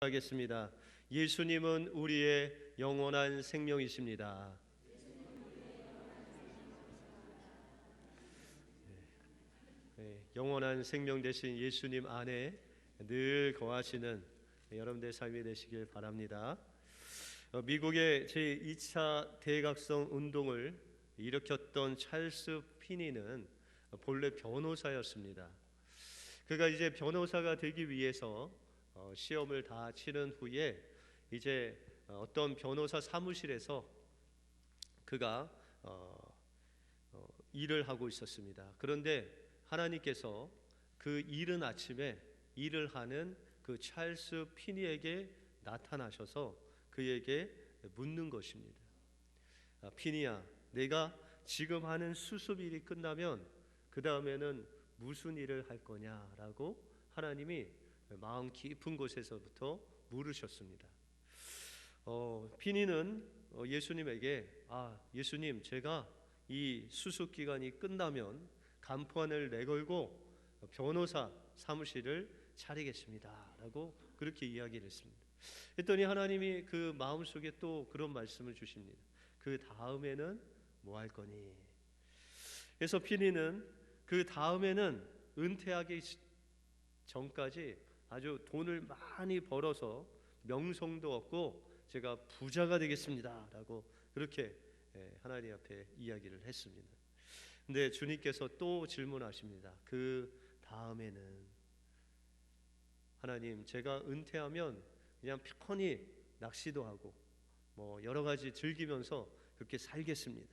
하겠습니다. 예수님은 우리의 영원한 생명이십니다. 영원한 생명 되신 예수님 안에 늘 거하시는 여러분들의 삶이 되시길 바랍니다. 미국의 제2차 대각성 운동을 일으켰던 찰스 피니는 본래 변호사였습니다. 그가 이제 변호사가 되기 위해서 시험을 다 치른 후에 이제 어떤 변호사 사무실에서 그가 일을 하고 있었습니다. 그런데 하나님께서 그 이른 아침에 일을 하는 그 찰스 피니에게 나타나셔서 그에게 묻는 것입니다. 피니야, 내가 지금 하는 수습일이 끝나면 그 다음에는 무슨 일을 할 거냐라고 하나님이 마음 깊은 곳에서부터 물으셨습니다. 피니는 예수님에게 예수님, 제가 이 수습 기간이 끝나면 간판을 내걸고 변호사 사무실을 차리겠습니다 라고 그렇게 이야기를 했습니다. 했더니 하나님이 그 마음속에 또 그런 말씀을 주십니다. 그 다음에는 뭐 할 거니? 그래서 피니는 그 다음에는 은퇴하기 전까지 아주 돈을 많이 벌어서 명성도 얻고 제가 부자가 되겠습니다 라고 그렇게 하나님 앞에 이야기를 했습니다. 근데 주님께서 또 질문하십니다. 그 다음에는? 하나님, 제가 은퇴하면 그냥 편히 낚시도 하고 뭐 여러 가지 즐기면서 그렇게 살겠습니다.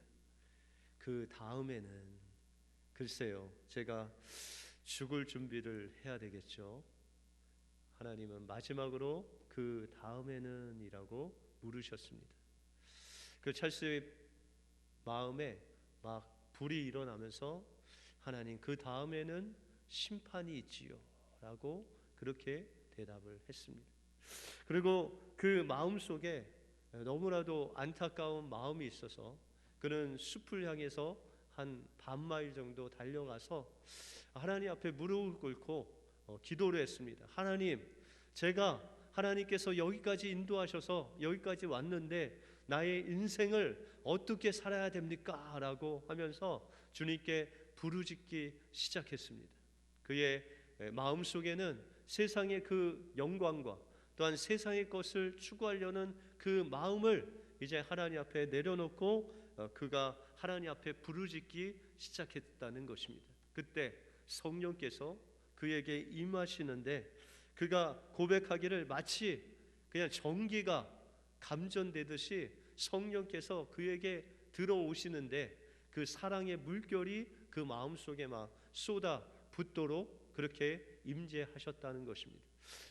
그 다음에는? 글쎄요, 제가 죽을 준비를 해야 되겠죠. 하나님은 마지막으로 그 다음에는 이라고 물으셨습니다. 그 찰스의 마음에 막 불이 일어나면서 하나님, 그 다음에는 심판이 있지요 라고 그렇게 대답을 했습니다. 그리고 그 마음속에 너무나도 안타까운 마음이 있어서 그는 숲을 향해서 한 반마일 정도 달려가서 하나님 앞에 무릎을 꿇고 기도를 했습니다. 하나님, 제가 하나님께서 여기까지 인도하셔서 여기까지 왔는데 나의 인생을 어떻게 살아야 됩니까? 라고 하면서 주님께 부르짖기 시작했습니다. 그의 마음속에는 세상의 그 영광과 또한 세상의 것을 추구하려는 그 마음을 이제 하나님 앞에 내려놓고 그가 하나님 앞에 부르짖기 시작했다는 것입니다. 그때 성령께서 그에게 임하시는데 그가 고백하기를 마치 그냥 전기가 감전되듯이 성령께서 그에게 들어오시는데 그 사랑의 물결이 그 마음속에 막 쏟아 붓도록 그렇게 임재하셨다는 것입니다.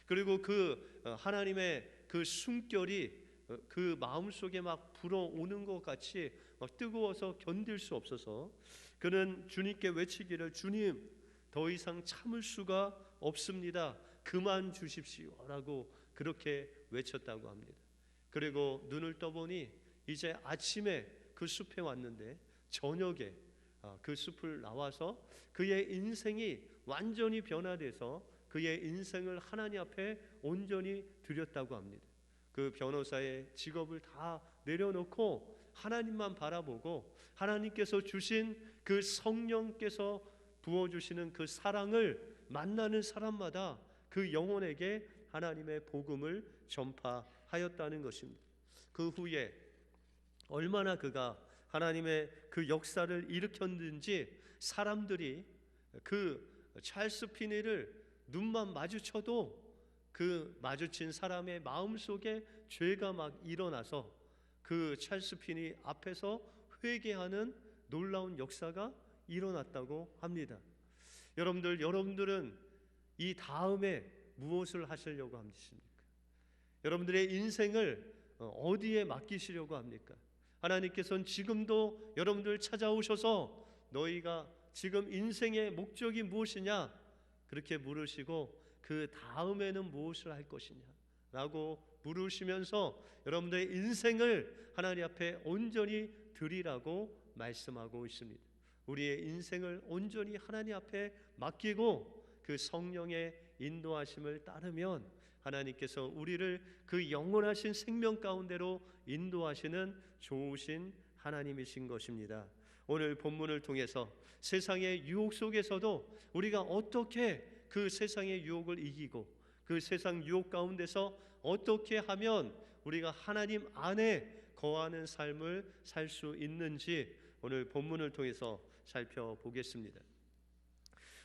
그리고 그 하나님의 그 숨결이 그 마음속에 막 불어오는 것 같이 막 뜨거워서 견딜 수 없어서 그는 주님께 외치기를, 주님, 더 이상 참을 수가 없습니다. 그만 주십시오 라고 그렇게 외쳤다고 합니다. 그리고 눈을 떠보니 이제 아침에 그 숲에 왔는데 저녁에 그 숲을 나와서 그의 인생이 완전히 변화돼서 그의 인생을 하나님 앞에 온전히 드렸다고 합니다. 그 변호사의 직업을 다 내려놓고 하나님만 바라보고 하나님께서 주신 그 성령께서 부어주시는 그 사랑을 만나는 사람마다 그 영혼에게 하나님의 복음을 전파하였다는 것입니다. 그 후에 얼마나 그가 하나님의 그 역사를 일으켰는지 사람들이 그 찰스 피니를 눈만 마주쳐도 그 마주친 사람의 마음속에 죄가 막 일어나서 그 찰스 피니 앞에서 회개하는 놀라운 역사가 일어났다고 합니다. 여러분들은 이 다음에 무엇을 하시려고 합니까? 여러분들의 인생을 어디에 맡기시려고 합니까? 하나님께서는 지금도 여러분들 찾아오셔서 너희가 지금 인생의 목적이 무엇이냐? 그렇게 물으시고 그 다음에는 무엇을 할 것이냐? 라고 물으시면서 여러분들의 인생을 하나님 앞에 온전히 드리라고 말씀하고 있습니다. 우리의 인생을 온전히 하나님 앞에 맡기고 그 성령의 인도하심을 따르면 하나님께서 우리를 그 영원하신 생명 가운데로 인도하시는 좋으신 하나님이신 것입니다. 오늘 본문을 통해서 세상의 유혹 속에서도 우리가 어떻게 그 세상의 유혹을 이기고 그 세상 유혹 가운데서 어떻게 하면 우리가 하나님 안에 거하는 삶을 살 수 있는지 오늘 본문을 통해서 살펴보겠습니다.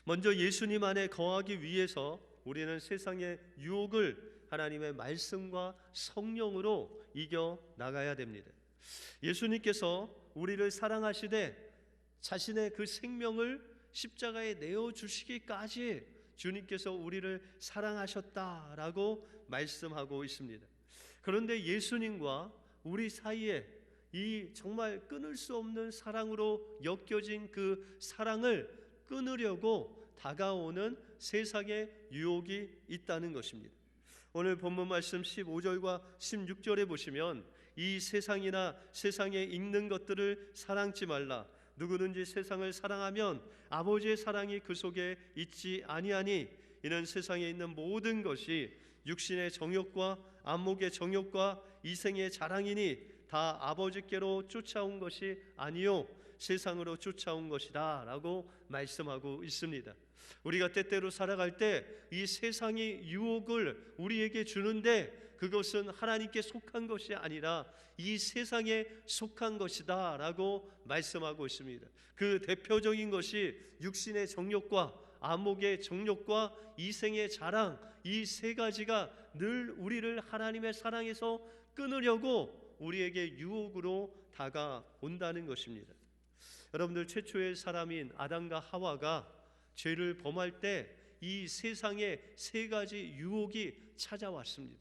먼저 예수님 안에 거하기 위해서 우리는 세상의 유혹을 하나님의 말씀과 성령으로 이겨 나가야 됩니다. 예수님께서 우리를 사랑하시되 자신의 그 생명을 십자가에 내어주시기까지 주님께서 우리를 사랑하셨다라고 말씀하고 있습니다. 그런데 예수님과 우리 사이에 이 정말 끊을 수 없는 사랑으로 엮여진 그 사랑을 끊으려고 다가오는 세상의 유혹이 있다는 것입니다. 오늘 본문 말씀 15절과 16절에 보시면 이 세상이나 세상에 있는 것들을 사랑치 말라. 누구든지 세상을 사랑하면 아버지의 사랑이 그 속에 있지 아니하니 이는 세상에 있는 모든 것이 육신의 정욕과 안목의 정욕과 이생의 자랑이니 다 아버지께로 쫓아온 것이 아니요 세상으로 쫓아온 것이다 라고 말씀하고 있습니다. 우리가 때때로 살아갈 때 이 세상이 유혹을 우리에게 주는데 그것은 하나님께 속한 것이 아니라 이 세상에 속한 것이다 라고 말씀하고 있습니다. 그 대표적인 것이 육신의 정욕과 안목의 정욕과 이생의 자랑, 이 세 가지가 늘 우리를 하나님의 사랑에서 끊으려고 우리에게 유혹으로 다가온다는 것입니다. 여러분들, 최초의 사람인 아담과 하와가 죄를 범할 때 이 세상에 세 가지 유혹이 찾아왔습니다.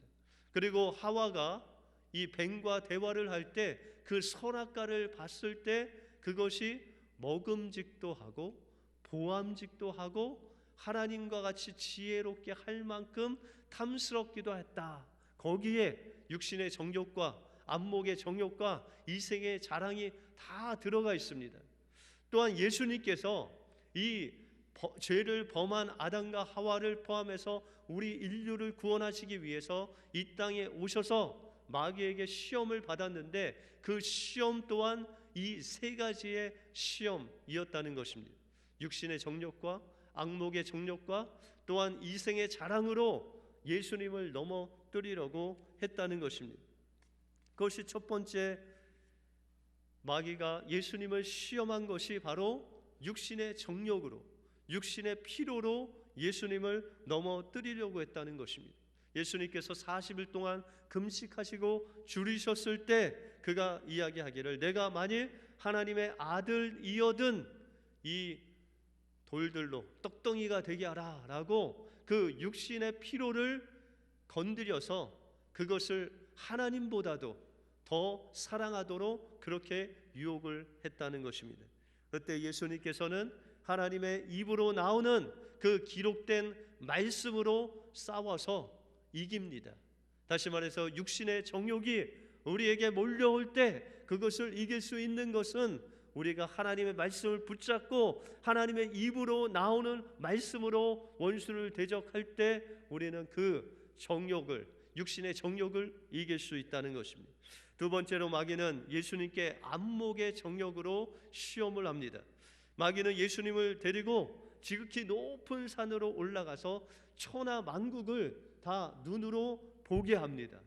그리고 하와가 이 뱀과 대화를 할 때 그 선악과를 봤을 때 그것이 먹음직도 하고 보암직도 하고 하나님과 같이 지혜롭게 할 만큼 탐스럽기도 했다. 거기에 육신의 정욕과 안목의 정욕과 이생의 자랑이 다 들어가 있습니다. 또한 예수님께서 이 죄를 범한 아담과 하와를 포함해서 우리 인류를 구원하시기 위해서 이 땅에 오셔서 마귀에게 시험을 받았는데 그 시험 또한 이 세 가지의 시험이었다는 것입니다. 육신의 정욕과 안목의 정욕과 또한 이생의 자랑으로 예수님을 넘어뜨리려고 했다는 것입니다. 그것이 첫 번째 마귀가 예수님을 시험한 것이 바로 육신의 정욕으로, 육신의 피로로 예수님을 넘어뜨리려고 했다는 것입니다. 예수님께서 40일 동안 금식하시고 줄이셨을 때 그가 이야기하기를 내가 만일 하나님의 아들이어든 이 돌들로 떡덩이가 되게 하라 라고 그 육신의 피로를 건드려서 그것을 하나님보다도 더 사랑하도록 그렇게 유혹을 했다는 것입니다. 그때 예수님께서는 하나님의 입으로 나오는 그 기록된 말씀으로 싸워서 이깁니다. 다시 말해서 육신의 정욕이 우리에게 몰려올 때 그것을 이길 수 있는 것은 우리가 하나님의 말씀을 붙잡고 하나님의 입으로 나오는 말씀으로 원수를 대적할 때 우리는 그 정욕을, 육신의 정욕을 이길 수 있다는 것입니다. 두 번째로 마귀는 예수님께 안목의 정욕으로 시험을 합니다. 마귀는 예수님을 데리고 지극히 높은 산으로 올라가서 천하 만국을 다 눈으로 보게 합니다.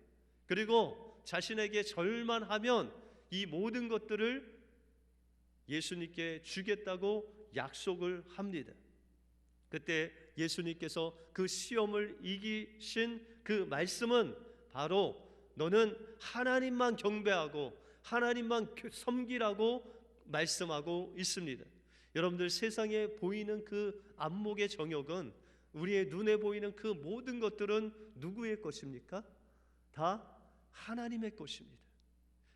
그리고 자신에게 절만하면 이 모든 것들을 예수님께 주겠다고 약속을 합니다. 그때 예수님께서 그 시험을 이기신 그 말씀은 바로 너는 하나님만 경배하고 하나님만 섬기라고 말씀하고 있습니다. 여러분들, 세상에 보이는 그 안목의 정욕은, 우리의 눈에 보이는 그 모든 것들은 누구의 것입니까? 다 하나님의 것입니다.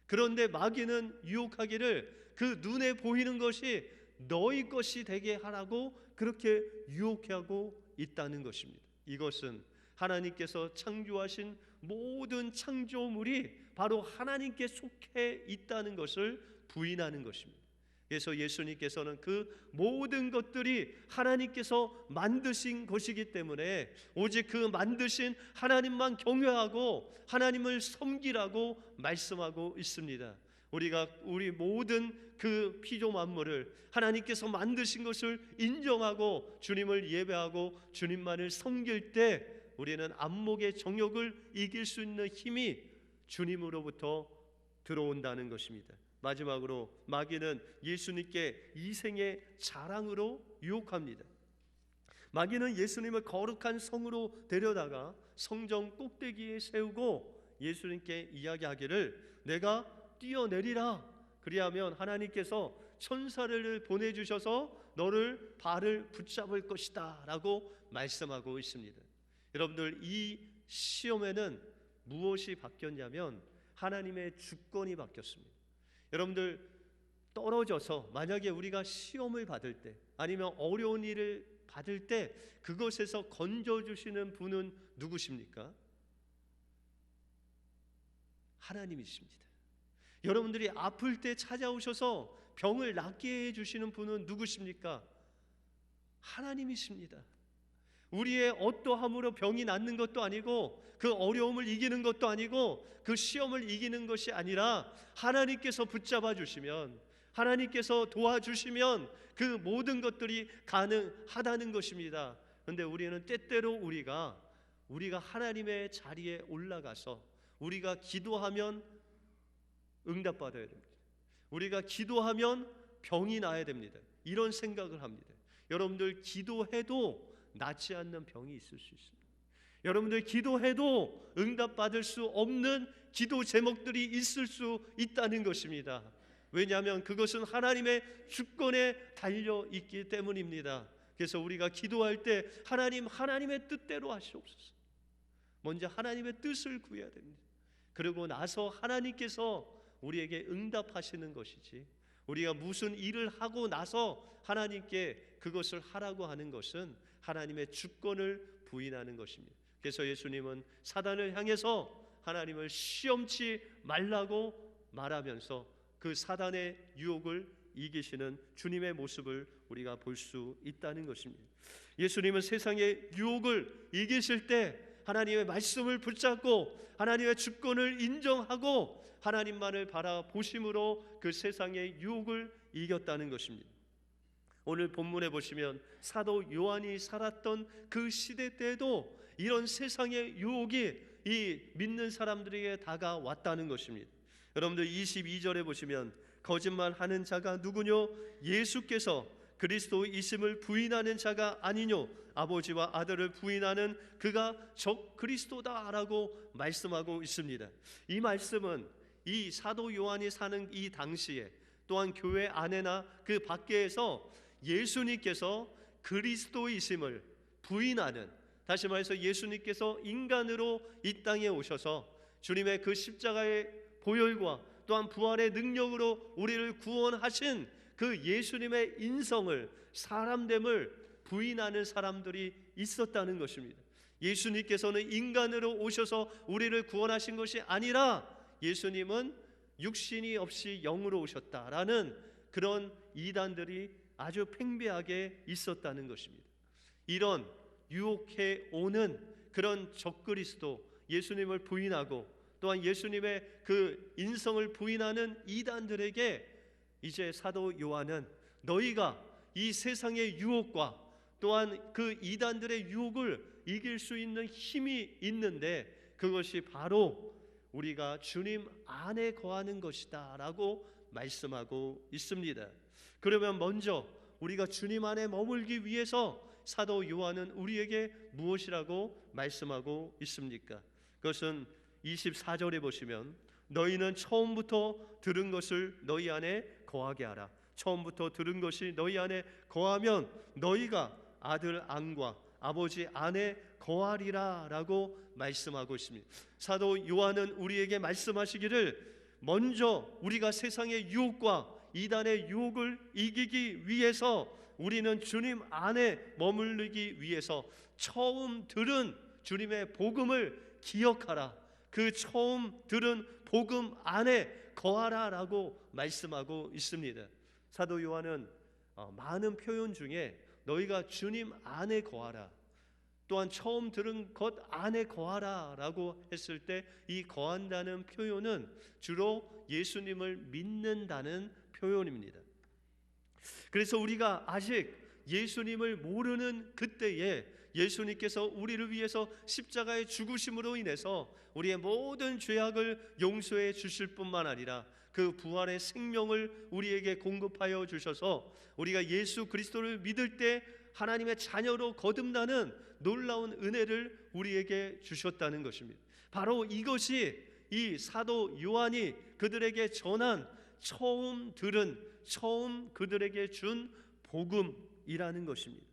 그런데 마귀는 유혹하기를 그 눈에 보이는 것이 너희 것이 되게 하라고 그렇게 유혹하고 있다는 것입니다. 이것은 하나님께서 창조하신 모든 창조물이 바로 하나님께 속해 있다는 것을 부인하는 것입니다. 그래서 예수님께서는 그 모든 것들이 하나님께서 만드신 것이기 때문에 오직 그 만드신 하나님만 경외하고 하나님을 섬기라고 말씀하고 있습니다. 우리 모든 그 피조 만물을 하나님께서 만드신 것을 인정하고 주님을 예배하고 주님만을 섬길 때 우리는 안목의 정욕을 이길 수 있는 힘이 주님으로부터 들어온다는 것입니다. 마지막으로 마귀는 예수님께 이생의 자랑으로 유혹합니다. 마귀는 예수님을 거룩한 성으로 데려다가 성전 꼭대기에 세우고 예수님께 이야기하기를 내가 뛰어내리라. 그리하면 하나님께서 천사를 보내주셔서 너를 발을 붙잡을 것이다 라고 말씀하고 있습니다. 여러분들, 이 시험에는 무엇이 바뀌었냐면 하나님의 주권이 바뀌었습니다. 여러분들, 떨어져서 만약에 우리가 시험을 받을 때 아니면 어려운 일을 받을 때 그것에서 건져주시는 분은 누구십니까? 하나님이십니다. 여러분들이 아플 때 찾아오셔서 병을 낫게 해주시는 분은 누구십니까? 하나님이십니다. 우리의 어떠함으로 병이 낫는 것도 아니고 그 어려움을 이기는 것도 아니고 그 시험을 이기는 것이 아니라 하나님께서 붙잡아 주시면, 하나님께서 도와주시면 그 모든 것들이 가능하다는 것입니다. 그런데 우리는 때때로 우리가 하나님의 자리에 올라가서 우리가 기도하면 응답받아야 됩니다. 우리가 기도하면 병이 나야 됩니다. 이런 생각을 합니다. 여러분들, 기도해도 낫지 않는 병이 있을 수 있습니다. 여러분들, 기도해도 응답받을 수 없는 기도 제목들이 있을 수 있다는 것입니다. 왜냐하면 그것은 하나님의 주권에 달려있기 때문입니다. 그래서 우리가 기도할 때 하나님의 뜻대로 하시옵소서. 먼저 하나님의 뜻을 구해야 됩니다. 그리고 나서 하나님께서 우리에게 응답하시는 것이지, 우리가 무슨 일을 하고 나서 하나님께 그것을 하라고 하는 것은 하나님의 주권을 부인하는 것입니다. 그래서 예수님은 사단을 향해서 하나님을 시험치 말라고 말하면서 그 사단의 유혹을 이기시는 주님의 모습을 우리가 볼 수 있다는 것입니다. 예수님은 세상의 유혹을 이기실 때 하나님의 말씀을 붙잡고 하나님의 주권을 인정하고 하나님만을 바라보심으로 그 세상의 유혹을 이겼다는 것입니다. 오늘 본문에 보시면 사도 요한이 살았던 그 시대 때에도 이런 세상의 유혹이 이 믿는 사람들에게 다가왔다는 것입니다. 여러분들, 22절에 보시면 거짓말하는 자가 누구뇨? 예수께서 그리스도이심을 부인하는 자가 아니뇨? 아버지와 아들을 부인하는 그가 적 그리스도다라고 말씀하고 있습니다. 이 말씀은 이 사도 요한이 사는 이 당시에 또한 교회 안에나 그 밖에서 예수님께서 그리스도이심을 부인하는, 다시 말해서 예수님께서 인간으로 이 땅에 오셔서 주님의 그 십자가의 보혈과 또한 부활의 능력으로 우리를 구원하신 그 예수님의 인성을, 사람됨을 부인하는 사람들이 있었다는 것입니다. 예수님께서는 인간으로 오셔서 우리를 구원하신 것이 아니라 예수님은 육신이 없이 영으로 오셨다라는 그런 이단들이 아주 팽배하게 있었다는 것입니다. 이런 유혹해 오는 그런 적그리스도, 예수님을 부인하고 또한 예수님의 그 인성을 부인하는 이단들에게 이제 사도 요한은 너희가 이 세상의 유혹과 또한 그 이단들의 유혹을 이길 수 있는 힘이 있는데 그것이 바로 우리가 주님 안에 거하는 것이다 라고 말씀하고 있습니다. 그러면 먼저 우리가 주님 안에 머물기 위해서 사도 요한은 우리에게 무엇이라고 말씀하고 있습니까? 그것은 24절에 보시면 너희는 처음부터 들은 것을 너희 안에 거하게 하라. 처음부터 들은 것이 너희 안에 거하면 너희가 아들 안과 아버지 안에 거하리라 라고 말씀하고 있습니다. 사도 요한은 우리에게 말씀하시기를 먼저 우리가 세상의 유혹과 이단의 유혹을 이기기 위해서 우리는 주님 안에 머무르기 위해서 처음 들은 주님의 복음을 기억하라. 그 처음 들은 복음 안에 거하라 라고 말씀하고 있습니다. 사도 요한은 많은 표현 중에 너희가 주님 안에 거하라, 또한 처음 들은 것 안에 거하라 라고 했을 때 이 거한다는 표현은 주로 예수님을 믿는다는 표현입니다. 그래서 우리가 아직 예수님을 모르는 그때에 예수님께서 우리를 위해서 십자가의 죽으심으로 인해서 우리의 모든 죄악을 용서해 주실 뿐만 아니라 그 부활의 생명을 우리에게 공급하여 주셔서 우리가 예수 그리스도를 믿을 때 하나님의 자녀로 거듭나는 놀라운 은혜를 우리에게 주셨다는 것입니다. 바로 이것이 이 사도 요한이 그들에게 전한 처음 그들에게 준 복음이라는 것입니다.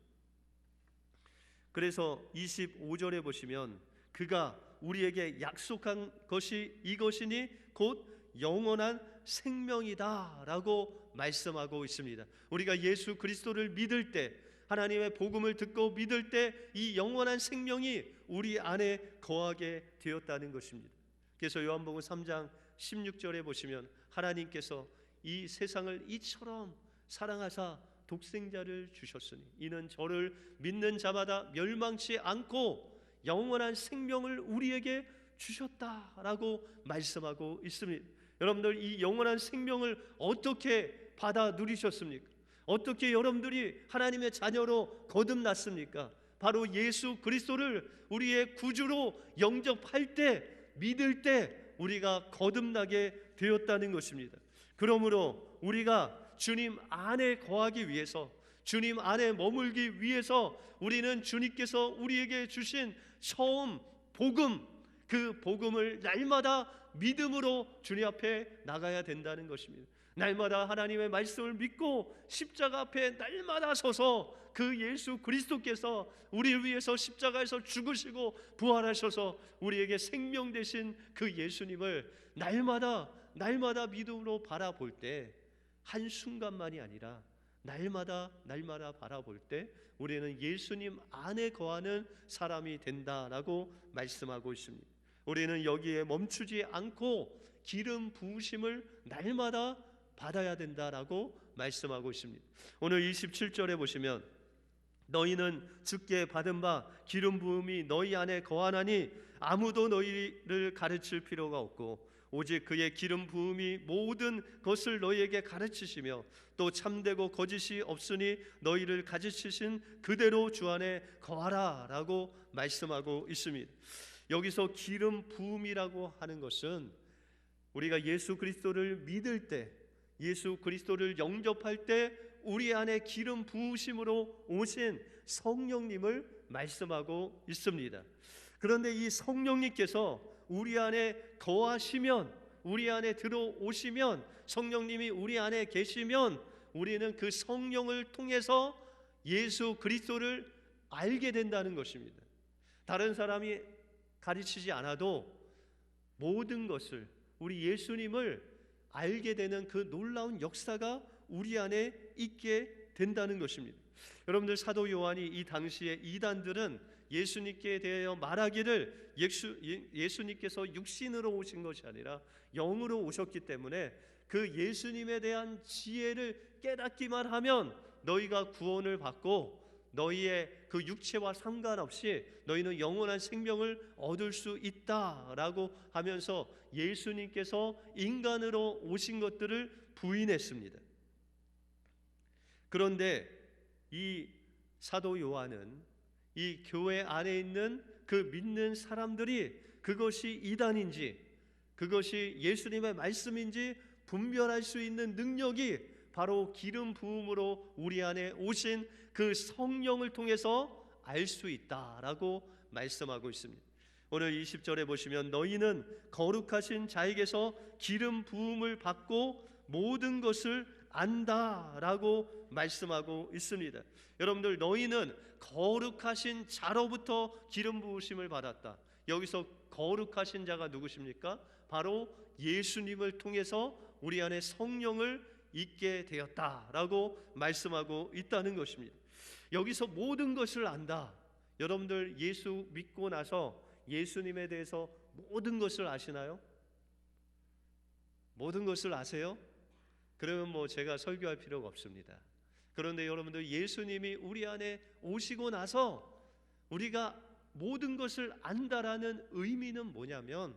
그래서 25절에 보시면 그가 우리에게 약속한 것이 이것이니 곧 영원한 생명이다 라고 말씀하고 있습니다. 우리가 예수 그리스도를 믿을 때, 하나님의 복음을 듣고 믿을 때 이 영원한 생명이 우리 안에 거하게 되었다는 것입니다. 그래서 요한복음 3장 16절에 보시면 하나님께서 이 세상을 이처럼 사랑하사 독생자를 주셨으니 이는 저를 믿는 자마다 멸망치 않고 영원한 생명을 우리에게 주셨다라고 말씀하고 있습니다. 여러분들, 이 영원한 생명을 어떻게 받아 누리셨습니까? 어떻게 여러분들이 하나님의 자녀로 거듭났습니까? 바로 예수 그리스도를 우리의 구주로 영접할 때, 믿을 때 우리가 거듭나게 되었다는 것입니다. 그러므로 우리가 주님 안에 거하기 위해서, 주님 안에 머물기 위해서 우리는 주님께서 우리에게 주신 처음 복음, 그 복음을 날마다 믿음으로 주님 앞에 나가야 된다는 것입니다. 날마다 하나님의 말씀을 믿고 십자가 앞에 날마다 서서 그 예수 그리스도께서 우리를 위해서 십자가에서 죽으시고 부활하셔서 우리에게 생명 되신 그 예수님을 날마다 믿음으로 바라볼 때, 한순간만이 아니라 날마다 바라볼 때 우리는 예수님 안에 거하는 사람이 된다라고 말씀하고 있습니다. 우리는 여기에 멈추지 않고 기름 부으심을 날마다 받아야 된다라고 말씀하고 있습니다. 오늘 27절에 보시면 너희는 주께 받은 바 기름 부음이 너희 안에 거하나니 아무도 너희를 가르칠 필요가 없고 오직 그의 기름 부음이 모든 것을 너희에게 가르치시며 또 참되고 거짓이 없으니 너희를 가르치신 그대로 주 안에 거하라 라고 말씀하고 있습니다. 여기서 기름 부음이라고 하는 것은 우리가 예수 그리스도를 믿을 때, 예수 그리스도를 영접할 때 우리 안에 기름 부으심으로 오신 성령님을 말씀하고 있습니다. 그런데 이 성령님께서 우리 안에 거하시면, 우리 안에 들어오시면, 성령님이 우리 안에 계시면 우리는 그 성령을 통해서 예수 그리스도를 알게 된다는 것입니다. 다른 사람이 가르치지 않아도 모든 것을, 우리 예수님을 알게 되는 그 놀라운 역사가 우리 안에 있게 된다는 것입니다. 여러분들, 사도 요한이 이 당시에 이단들은 예수님께 대하여 말하기를 예수님께서 육신으로 오신 것이 아니라 영으로 오셨기 때문에 그 예수님에 대한 지혜를 깨닫기만 하면 너희가 구원을 받고 너희의 그 육체와 상관없이 너희는 영원한 생명을 얻을 수 있다라고 하면서 예수님께서 인간으로 오신 것들을 부인했습니다. 그런데 이 사도 요한은 이 교회 안에 있는 그 믿는 사람들이 그것이 이단인지 그것이 예수님의 말씀인지 분별할 수 있는 능력이 바로 기름 부음으로 우리 안에 오신 그 성령을 통해서 알 수 있다라고 말씀하고 있습니다. 오늘 20절에 보시면 너희는 거룩하신 자에게서 기름 부음을 받고 모든 것을 안다라고 말씀하고 있습니다. 여러분들, 너희는 거룩하신 자로부터 기름 부으심을 받았다. 여기서 거룩하신 자가 누구십니까? 바로 예수님을 통해서 우리 안에 성령을 있게 되었다라고 말씀하고 있다는 것입니다. 여기서 모든 것을 안다. 여러분들, 예수 믿고 나서 예수님에 대해서 모든 것을 아시나요? 모든 것을 아세요? 그러면 뭐 제가 설교할 필요가 없습니다. 그런데 여러분들, 예수님이 우리 안에 오시고 나서 우리가 모든 것을 안다라는 의미는 뭐냐면,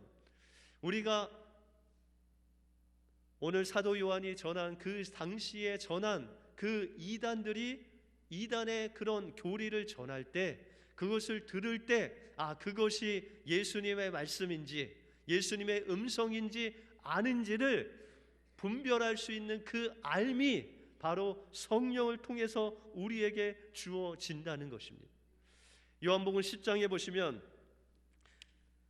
우리가 오늘 사도 요한이 전한 그 당시에 전한 그 이단의 그런 교리를 전할 때, 그것을 들을 때, 그것이 예수님의 말씀인지 예수님의 음성인지 아닌지를 분별할 수 있는 그 알미, 바로 성령을 통해서 우리에게 주어진다는 것입니다. 요한복음 10장에 보시면,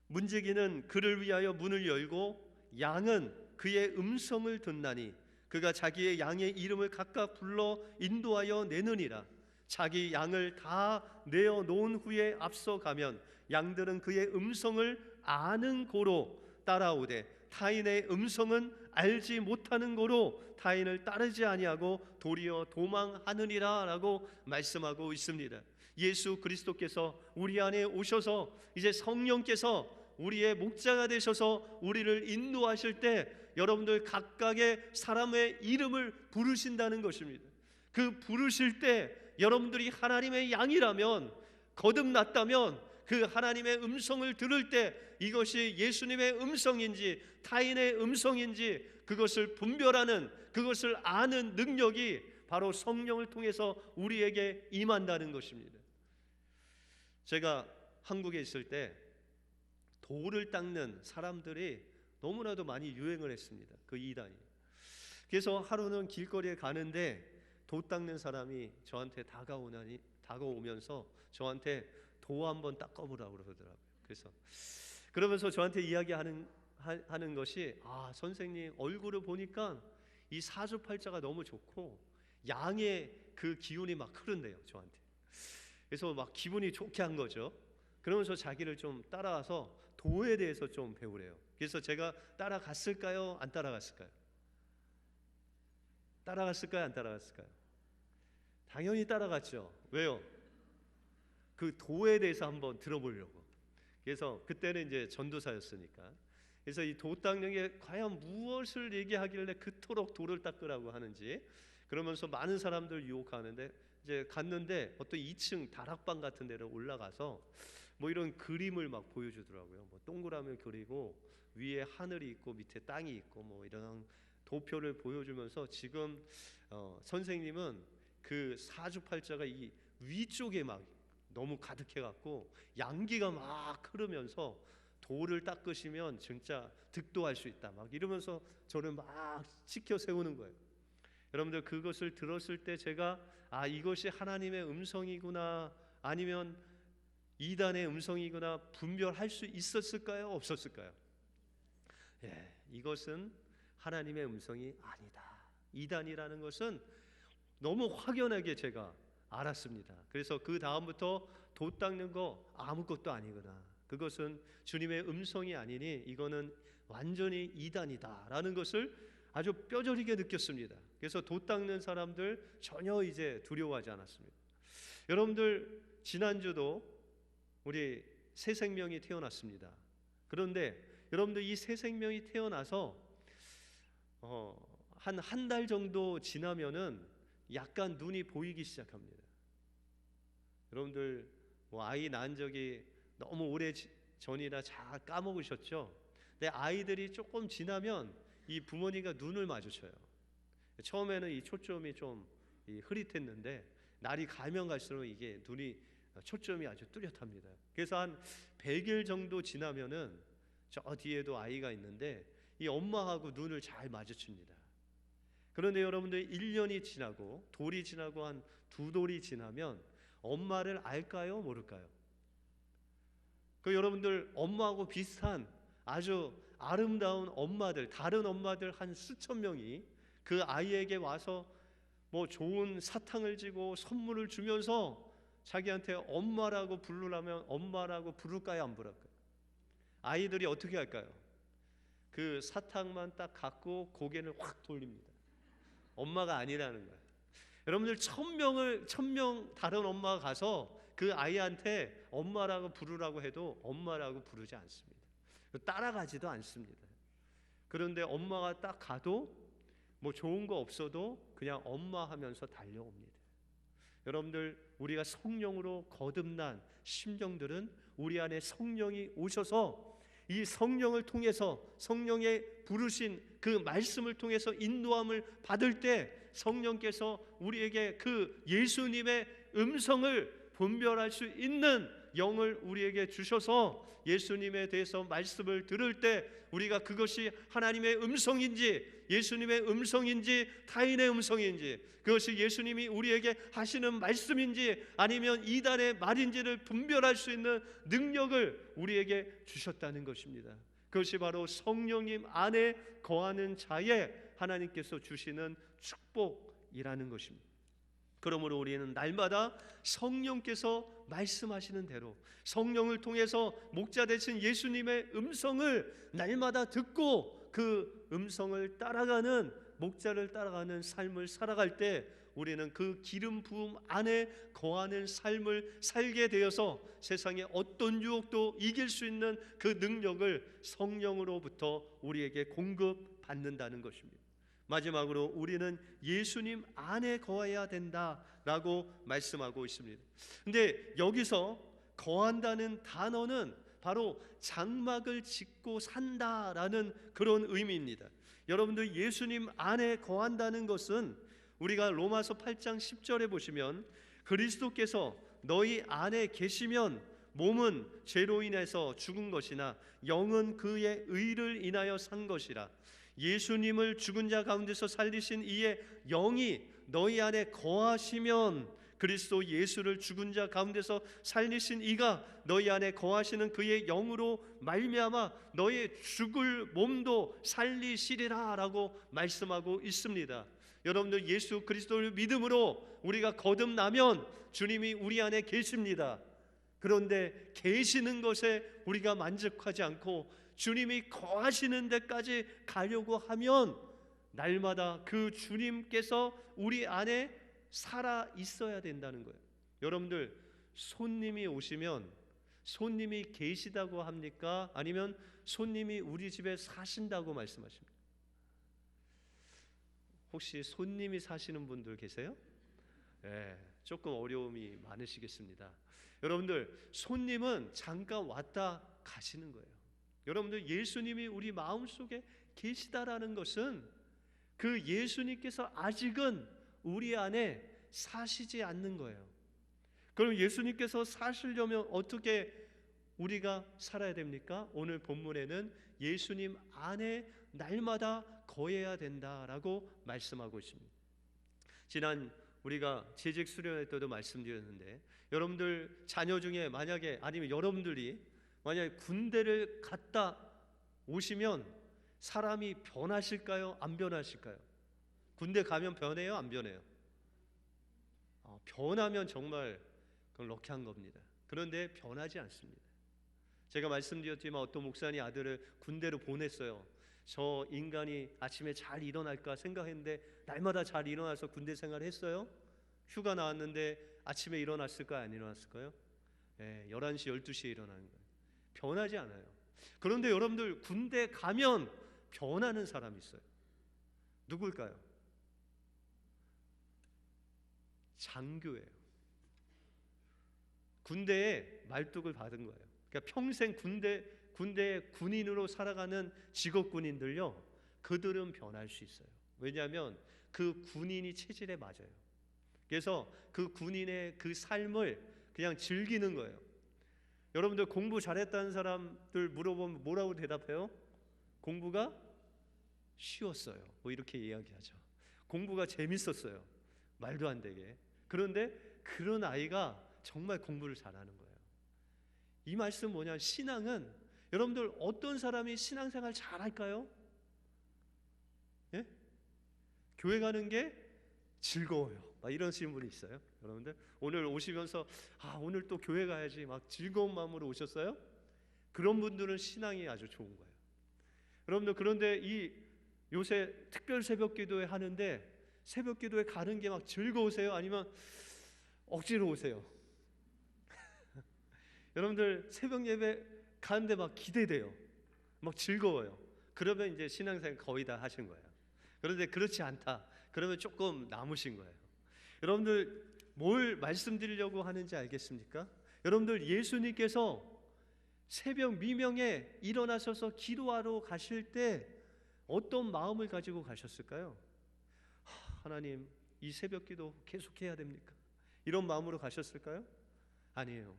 문지기는 그를 위하여 문을 열고 양은 그의 음성을 듣나니 그가 자기의 양의 이름을 각각 불러 인도하여 내느니라. 자기 양을 다 내어 놓은 후에 앞서가면 양들은 그의 음성을 아는 고로 따라오되, 타인의 음성은 알지 못하는 고로 타인을 따르지 아니하고 도리어 도망하느니라 라고 말씀하고 있습니다. 예수 그리스도께서 우리 안에 오셔서 이제 성령께서 우리의 목자가 되셔서 우리를 인도하실 때, 여러분들 각각의 사람의 이름을 부르신다는 것입니다. 그 부르실 때 여러분들이 하나님의 양이라면, 거듭났다면, 그 하나님의 음성을 들을 때 이것이 예수님의 음성인지 타인의 음성인지 그것을 분별하는, 그것을 아는 능력이 바로 성령을 통해서 우리에게 임한다는 것입니다. 제가 한국에 있을 때 돌을 닦는 사람들이 너무나도 많이 유행을 했습니다. 그 이단이. 그래서 하루는 길거리에 가는데 돌 닦는 사람이 저한테 다가오면서 저한테 도 한번 닦아보라고 그러더라고요. 그러면서 저한테 이야기하는 것이, 선생님 얼굴을 보니까 이 사주팔자가 너무 좋고 양의 그 기운이 막 흐른대요, 저한테. 그래서 막 기분이 좋게 한 거죠. 그러면서 자기를 좀 따라와서 도에 대해서 좀 배우래요. 그래서 제가 따라갔을까요? 안 따라갔을까요? 따라갔을까요? 안 따라갔을까요? 당연히 따라갔죠. 왜요? 그 도에 대해서 한번 들어보려고. 그래서 그때는 이제 전도사였으니까. 그래서 이 도 닦는 게 과연 무엇을 얘기하길래 그토록 도를 닦으라고 하는지, 그러면서 많은 사람들 유혹하는데, 이제 갔는데 어떤 2층 다락방 같은 데를 올라가서 뭐 이런 그림을 막 보여주더라고요. 뭐 동그라미를 그리고 위에 하늘이 있고 밑에 땅이 있고 뭐 이런 도표를 보여주면서, 지금 선생님은 그 사주팔자가 이 위쪽에 막 너무 가득해갖고 양기가 막 흐르면서 도를 닦으시면 진짜 득도할 수 있다 막 이러면서 저를 막 지켜 세우는 거예요. 여러분들, 그것을 들었을 때 제가 이것이 하나님의 음성이구나 아니면 이단의 음성이구나 분별할 수 있었을까요? 없었을까요? 이것은 하나님의 음성이 아니다. 이단이라는 것은 너무 확연하게 제가 알았습니다. 그래서 그 다음부터 도 닦는 거 아무것도 아니구나, 그것은 주님의 음성이 아니니 이거는 완전히 이단이다라는 것을 아주 뼈저리게 느꼈습니다. 그래서 도 닦는 사람들 전혀 이제 두려워하지 않았습니다. 여러분들, 지난주도 우리 새 생명이 태어났습니다. 그런데 여러분들, 이 새 생명이 태어나서 한 달 정도 지나면은 약간 눈이 보이기 시작합니다. 여러분들, 뭐 아이 낳은 적이 너무 오래 전이라 잘 까먹으셨죠? 근데 아이들이 조금 지나면 이 부모님과 눈을 마주쳐요. 처음에는 이 초점이 좀 흐릿했는데 날이 가면 갈수록 이게 눈이 초점이 아주 뚜렷합니다. 그래서 한 100일 정도 지나면은 저 뒤에도 아이가 있는데 이 엄마하고 눈을 잘 마주칩니다. 그런데 여러분들, 1년이 지나고 돌이 지나고 한 2돌이 지나면 엄마를 알까요? 모를까요? 여러분들, 엄마하고 비슷한 아주 아름다운 엄마들, 다른 엄마들 한 수천 명이 그 아이에게 와서 뭐 좋은 사탕을 지고 선물을 주면서 자기한테 엄마라고 부르라면 엄마라고 부를까요? 안 부를까요? 아이들이 어떻게 할까요? 그 사탕만 딱 갖고 고개를 확 돌립니다. 엄마가 아니라는 거예요. 여러분들, 1000명 다른 엄마가 가서 그 아이한테 엄마라고 부르라고 해도 엄마라고 부르지 않습니다. 따라가지도 않습니다. 그런데 엄마가 딱 가도 뭐 좋은 거 없어도 그냥 엄마 하면서 달려옵니다. 여러분들, 우리가 성령으로 거듭난 심정들은 우리 안에 성령이 오셔서 이 성령을 통해서, 성령의 부르신 그 말씀을 통해서 인도함을 받을 때 성령께서 우리에게 그 예수님의 음성을 분별할 수 있는 영을 우리에게 주셔서 예수님에 대해서 말씀을 들을 때 우리가 그것이 하나님의 음성인지, 예수님의 음성인지, 타인의 음성인지, 그것이 예수님이 우리에게 하시는 말씀인지 아니면 이단의 말인지를 분별할 수 있는 능력을 우리에게 주셨다는 것입니다. 그것이 바로 성령님 안에 거하는 자에 하나님께서 주시는 축복이라는 것입니다. 그러므로 우리는 날마다 성령께서 말씀하시는 대로, 성령을 통해서 목자 되신 예수님의 음성을 날마다 듣고 그 음성을 따라가는, 목자를 따라가는 삶을 살아갈 때 우리는 그 기름 부음 안에 거하는 삶을 살게 되어서 세상의 어떤 유혹도 이길 수 있는 그 능력을 성령으로부터 우리에게 공급받는다는 것입니다. 마지막으로 우리는 예수님 안에 거해야 된다라고 말씀하고 있습니다. 근데 여기서 거한다는 단어는 바로 장막을 짓고 산다라는 그런 의미입니다. 여러분들, 예수님 안에 거한다는 것은 우리가 로마서 8장 10절에 보시면 그리스도께서 너희 안에 계시면 몸은 죄로 인해서 죽은 것이나 영은 그의 의를 인하여 산 것이라. 예수님을 죽은 자 가운데서 살리신 이의 영이 너희 안에 거하시면 그리스도 예수를 죽은 자 가운데서 살리신 이가 너희 안에 거하시는 그의 영으로 말미암아 너희 죽을 몸도 살리시리라 라고 말씀하고 있습니다. 여러분들, 예수 그리스도를 믿음으로 우리가 거듭나면 주님이 우리 안에 계십니다. 그런데 계시는 것에 우리가 만족하지 않고 주님이 거하시는 데까지 가려고 하면 날마다 그 주님께서 우리 안에 살아 있어야 된다는 거예요. 여러분들, 손님이 오시면 손님이 계시다고 합니까? 아니면 손님이 우리 집에 사신다고 말씀하십니까? 혹시 손님이 사시는 분들 계세요? 네, 조금 어려움이 많으시겠습니다. 여러분들, 손님은 잠깐 왔다 가시는 거예요. 여러분들, 예수님이 우리 마음속에 계시다라는 것은 그 예수님께서 아직은 우리 안에 사시지 않는 거예요. 그럼 예수님께서 사시려면 어떻게 우리가 살아야 됩니까? 오늘 본문에는 예수님 안에 날마다 거해야 된다라고 말씀하고 있습니다. 지난 우리가 재직 수련회 때도 말씀드렸는데, 여러분들 자녀 중에 만약에, 아니면 여러분들이 만약에 군대를 갔다 오시면 사람이 변하실까요? 안 변하실까요? 군대 가면 변해요? 안 변해요? 변하면 정말 그건 럭키한 겁니다. 그런데 변하지 않습니다. 제가 말씀드렸지만 어떤 목사님 아들을 군대로 보냈어요. 저 인간이 아침에 잘 일어날까 생각했는데 날마다 잘 일어나서 군대 생활을 했어요. 휴가 나왔는데 아침에 일어났을까요? 안 일어났을까요? 11시, 12시에 일어나는 거예요. 변하지 않아요. 그런데 여러분들, 군대 가면 변하는 사람이 있어요. 누굴까요? 장교예요. 군대에 말뚝을 받은 거예요. 그러니까 평생 군대 군인으로 살아가는 직업 군인들요, 그들은 변할 수 있어요. 왜냐하면 그 군인이 체질에 맞아요. 그래서 그 군인의 그 삶을 그냥 즐기는 거예요. 여러분들, 공부 잘했다는 사람들 물어보면 뭐라고 대답해요? 공부가 쉬웠어요. 뭐 이렇게 이야기하죠. 공부가 재밌었어요. 말도 안 되게. 그런데 그런 아이가 정말 공부를 잘하는 거예요. 이 말씀 뭐냐? 신앙은, 여러분들, 어떤 사람이 신앙생활 잘할까요? 예? 교회 가는 게 즐거워요. 막 이러시는 분이 있어요. 여러분들, 오늘 오시면서 오늘 또 교회 가야지 막 즐거운 마음으로 오셨어요? 그런 분들은 신앙이 아주 좋은 거예요. 여러분들, 그런데 이 요새 특별 새벽 기도회 하는데 새벽 기도회 가는 게 막 즐거우세요? 아니면 억지로 오세요? 여러분들, 새벽 예배 가는데 막 기대돼요. 막 즐거워요. 그러면 이제 신앙생활 거의 다 하신 거예요. 그런데 그렇지 않다. 그러면 조금 남으신 거예요. 여러분들 뭘 말씀드리려고 하는지 알겠습니까? 여러분들 예수님께서 새벽 미명에 일어나셔서 기도하러 가실 때 어떤 마음을 가지고 가셨을까요? 하나님, 이 새벽 기도 계속해야 됩니까? 이런 마음으로 가셨을까요? 아니에요.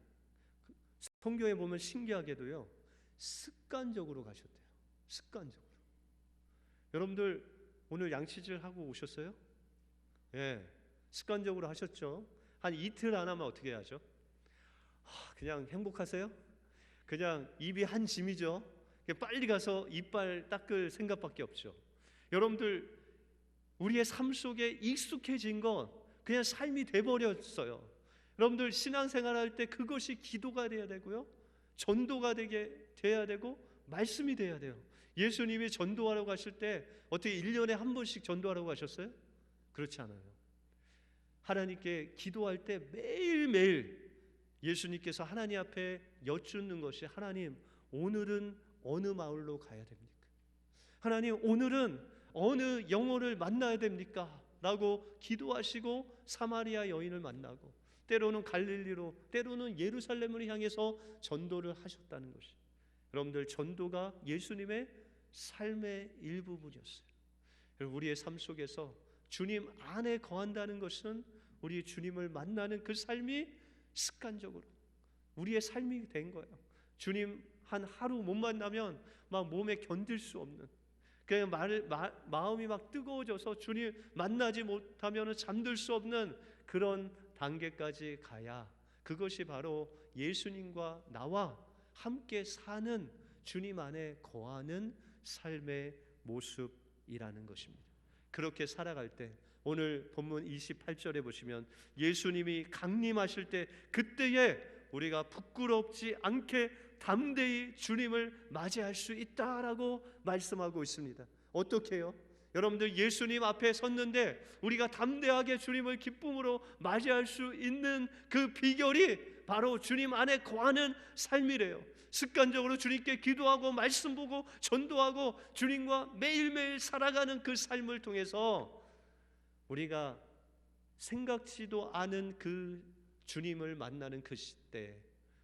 성경에 보면 신기하게도요, 습관적으로 가셨대요. 습관적으로. 여러분들 오늘 양치질 하고 오셨어요? 예, 습관적으로 하셨죠. 한 이틀 안 하면 어떻게 해야죠? 그냥 행복하세요? 그냥 입이 한 짐이죠. 빨리 가서 이빨 닦을 생각밖에 없죠. 여러분들 우리의 삶 속에 익숙해진 건 그냥 삶이 돼버렸어요. 여러분들 신앙생활할 때 그것이 기도가 돼야 되고요, 전도가 돼야 되고, 말씀이 돼야 돼요. 예수님이 전도하러 가실 때 어떻게 1년에 한 번씩 전도하러 가셨어요? 그렇지 않아요. 하나님께 기도할 때 매일매일 예수님께서 하나님 앞에 여쭙는 것이, 하나님, 오늘은 어느 마을로 가야 됩니까? 하나님, 오늘은 어느 영혼을 만나야 됩니까? 라고 기도하시고 사마리아 여인을 만나고, 때로는 갈릴리로, 때로는 예루살렘을 향해서 전도를 하셨다는 것이, 여러분들 전도가 예수님의 삶의 일부분이었어요. 우리의 삶 속에서 주님 안에 거한다는 것은 우리 주님을 만나는 그 삶이 습관적으로 우리의 삶이 된 거예요. 주님 한 하루 못 만나면 막 몸에 견딜 수 없는, 그냥 마음이 막 뜨거워져서 주님 만나지 못하면 잠들 수 없는 그런 단계까지 가야, 그것이 바로 예수님과 나와 함께 사는, 주님 안에 거하는 삶의 모습이라는 것입니다. 그렇게 살아갈 때, 오늘 본문 28절에 보시면 예수님이 강림하실 때, 그때에 우리가 부끄럽지 않게 담대히 주님을 맞이할 수 있다라고 말씀하고 있습니다. 어떻게 해요? 여러분들 예수님 앞에 섰는데 우리가 담대하게 주님을 기쁨으로 맞이할 수 있는 그 비결이 바로 주님 안에 거하는 삶이래요. 습관적으로 주님께 기도하고 말씀 보고 전도하고 주님과 매일매일 살아가는 그 삶을 통해서 우리가 생각지도 않은 그 주님을 만나는 그 시대,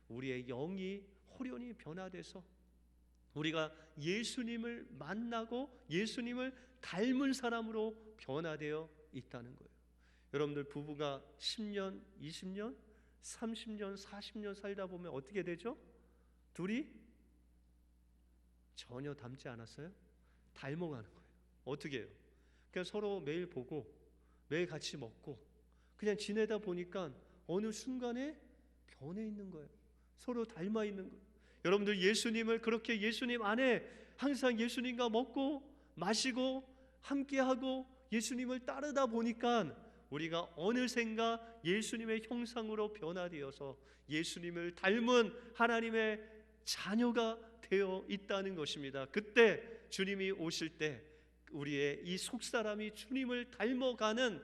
우리의 영이 호련히 변화돼서 우리가 예수님을 만나고 예수님을 닮은 사람으로 변화되어 있다는 거예요. 여러분들 부부가 10년, 20년, 30년, 40년 살다 보면 어떻게 되죠? 둘이 전혀 닮지 않았어요? 닮아가는 거예요. 어떻게 해요? 그냥 서로 매일 보고 매일 같이 먹고 그냥 지내다 보니까 어느 순간에 변해 있는 거예요. 서로 닮아 있는 거예요. 여러분들 예수님을 그렇게 예수님 안에 항상 예수님과 먹고 마시고 함께하고 예수님을 따르다 보니까 우리가 어느샌가 예수님의 형상으로 변화되어서 예수님을 닮은 하나님의 자녀가 되어 있다는 것입니다. 그때 주님이 오실 때 우리의 이 속사람이 주님을 닮아가는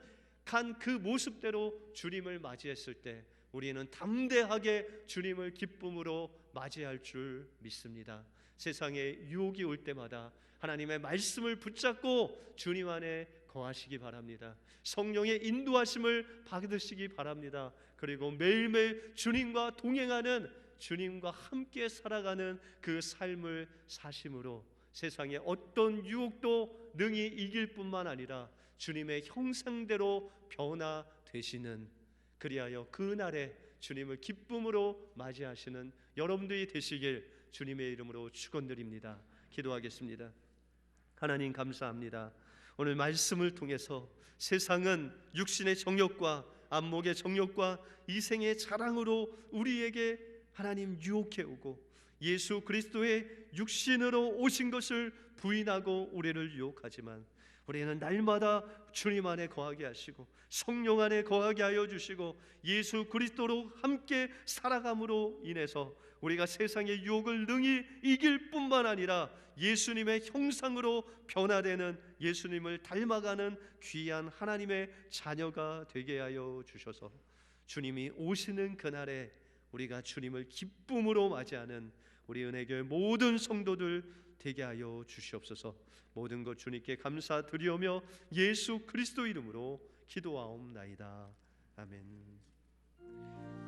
그 모습대로 주님을 맞이했을 때 우리는 담대하게 주님을 기쁨으로 맞이할 줄 믿습니다. 세상에 유혹이 올 때마다 하나님의 말씀을 붙잡고 주님 안에 거하시기 바랍니다. 성령의 인도하심을 받으시기 바랍니다. 그리고 매일매일 주님과 동행하는, 주님과 함께 살아가는 그 삶을 사심으로 세상의 어떤 유혹도 능히 이길 뿐만 아니라 주님의 형상대로 변화되시는, 그리하여 그날에 주님을 기쁨으로 맞이하시는 여러분들이 되시길 주님의 이름으로 축원드립니다. 기도하겠습니다. 하나님 감사합니다. 오늘 말씀을 통해서 세상은 육신의 정욕과 안목의 정욕과 이생의 자랑으로 우리에게 하나님 유혹해 오고 예수 그리스도의 육신으로 오신 것을 부인하고 우리를 유혹하지만 우리는 날마다 주님 안에 거하게 하시고 성령 안에 거하게 하여 주시고 예수 그리스도로 함께 살아감으로 인해서 우리가 세상의 유혹을 능히 이길 뿐만 아니라 예수님의 형상으로 변화되는, 예수님을 닮아가는 귀한 하나님의 자녀가 되게 하여 주셔서 주님이 오시는 그날에 우리가 주님을 기쁨으로 맞이하는 우리 은혜교회 모든 성도들 되게 하여 주시옵소서. 모든 것 주님께 감사드리오며 예수 그리스도 이름으로 기도하옵나이다. 아멘.